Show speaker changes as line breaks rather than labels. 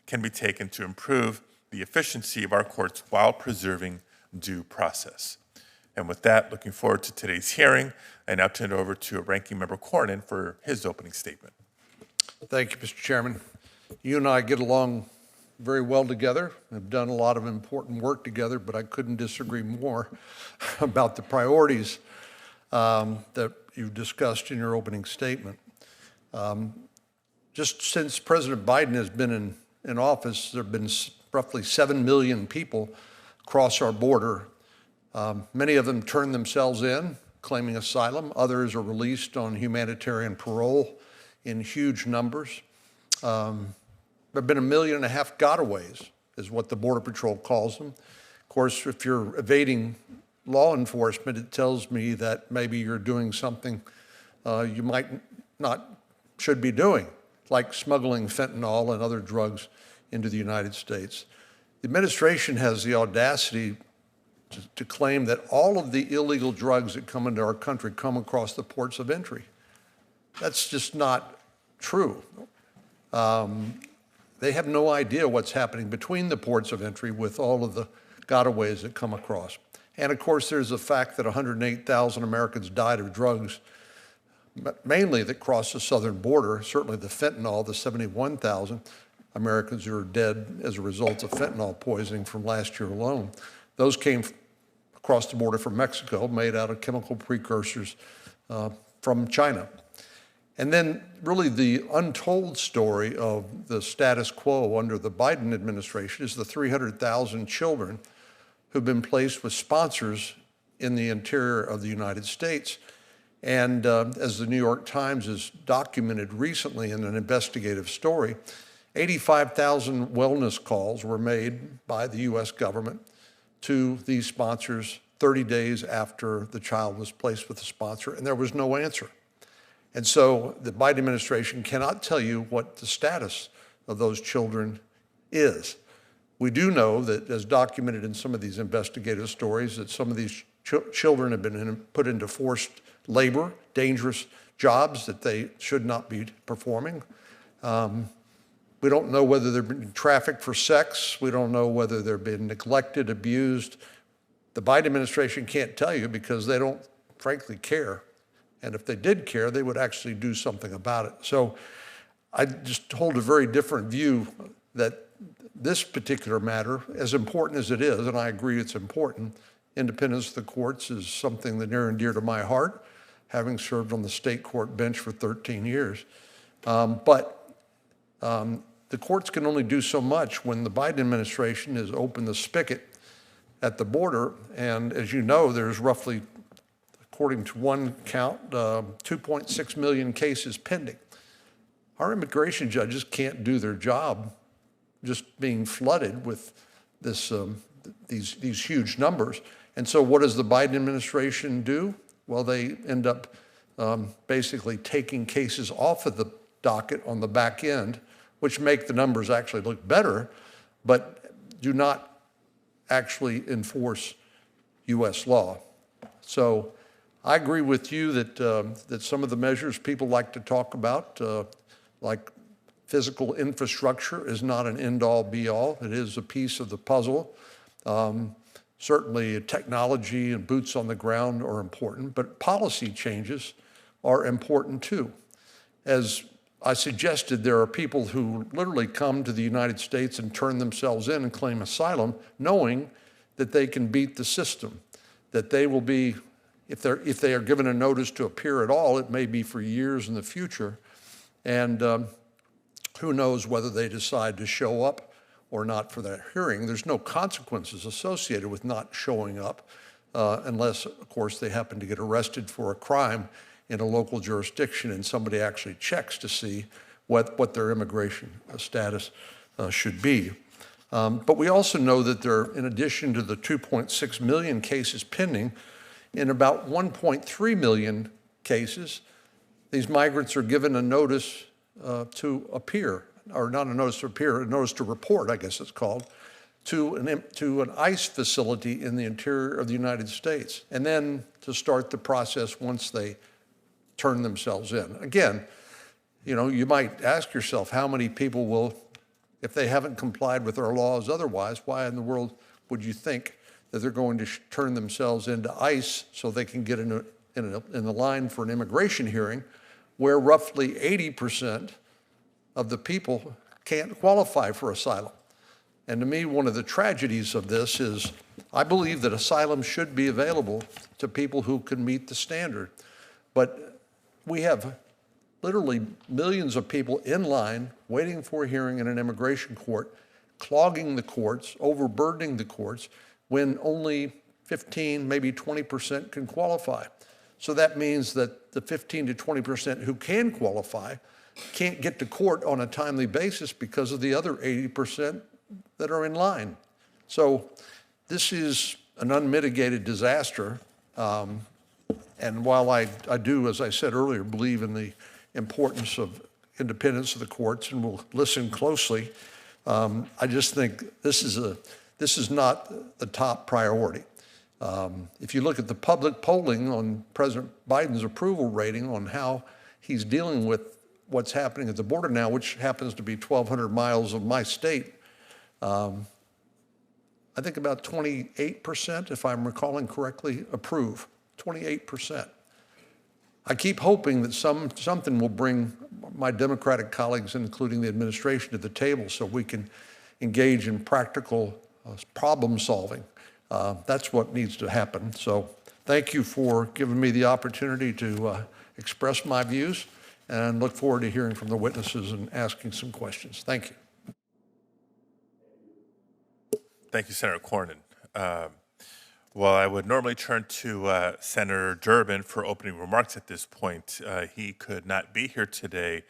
can be taken to improve the efficiency of our courts while preserving due process. And with that, looking forward to today's hearing, I now turn it over to Ranking Member Cornyn for his opening statement.
Thank you, Mr. Chairman. You and I get along very well together. We've done a lot of important work together, but I couldn't disagree more about the priorities that you discussed in your opening statement. Just since President Biden has been in office, there have been roughly 7 million people cross our border. Many of them turn themselves in, claiming asylum. Others are released on humanitarian parole in huge numbers. There have been 1.5 million gotaways, is what the Border Patrol calls them. Of course, if you're evading law enforcement, it tells me that maybe you're doing something you might not should be doing, like smuggling fentanyl and other drugs into the United States. The administration has the audacity to claim that all of the illegal drugs that come into our country come across the ports of entry. That's just not true. They have no idea what's happening between the ports of entry with all of the gotaways that come across. And of course, there's the fact that 108,000 Americans died of drugs, mainly that crossed the southern border. Certainly the fentanyl, the 71,000 Americans who are dead as a result of fentanyl poisoning from last year alone. Those came across the border from Mexico, made out of chemical precursors from China. And then really the untold story of the status quo under the Biden administration is the 300,000 children who've been placed with sponsors in the interior of the United States. And as the New York Times has documented recently in an investigative story, 85,000 wellness calls were made by the U.S. government to these sponsors 30 days after the child was placed with the sponsor, and there was no answer. And so the Biden administration cannot tell you what the status of those children is. We do know that, as documented in some of these investigative stories, that some of these children have been put into forced labor, dangerous jobs that they should not be performing. We don't know whether they've been trafficked for sex. We don't know whether they've been neglected, abused. The Biden administration can't tell you because they don't, frankly, care. And if they did care, they would actually do something about it. So I just hold a very different view that this particular matter, as important as it is, and I agree it's important, independence of the courts is something that near and dear to my heart, having served on the state court bench for 13 years. But the courts can only do so much when the Biden administration has opened the spigot at the border. And as you know, there's roughly, according to one count, 2.6 million cases pending. Our immigration judges can't do their job just being flooded with this, these huge numbers. And so what does the Biden administration do? Well, they end up basically taking cases off of the docket on the back end, which make the numbers actually look better, but do not actually enforce U.S. law. So I agree with you that, that some of the measures people like to talk about, like physical infrastructure, is not an end-all, be-all. It is a piece of the puzzle. Certainly technology and boots on the ground are important, but policy changes are important too. As I suggested, there are people who literally come to the United States and turn themselves in and claim asylum, knowing that they can beat the system, that they will be, if they are given a notice to appear at all, it may be for years in the future. And who knows whether they decide to show up or not for that hearing. There's no consequences associated with not showing up unless, of course, they happen to get arrested for a crime in a local jurisdiction and somebody actually checks to see what their immigration status should be. But we also know that there, in addition to the 2.6 million cases pending, in about 1.3 million cases, these migrants are given a notice to appear, or not a notice to appear, a notice to report, I guess it's called, to an ICE facility in the interior of the United States, and then to start the process once they turn themselves in. Again, you know, you might ask yourself, how many people will If they haven't complied with our laws otherwise, why in the world would you think that they're going to turn themselves into ICE so they can get in the line for an immigration hearing where roughly 80% of the people can't qualify for asylum? And to me, one of the tragedies of this is I believe that asylum should be available to people who can meet the standard. But we have literally millions of people in line waiting for a hearing in an immigration court, clogging the courts, overburdening the courts, when only 15, maybe 20% can qualify. So that means that the 15 to 20% who can qualify can't get to court on a timely basis because of the other 80% that are in line. So this is an unmitigated disaster. And while I do, as I said earlier, believe in the importance of independence of the courts and will listen closely, I just think this is not the top priority. If you look at the public polling on President Biden's approval rating on how he's dealing with what's happening at the border now, which happens to be 1,200 miles of my state, I think about 28%, if I'm recalling correctly, approve. 28%. I keep hoping that something will bring my Democratic colleagues, including the administration, to the table so we can engage in practical problem solving. That's what needs to happen. So thank you for giving me the opportunity to express my views, and look forward to hearing from the witnesses and asking some questions. Thank you.
Thank you, Senator Cornyn. Well, I would normally turn to Senator Durbin for opening remarks at this point. He could not be here today.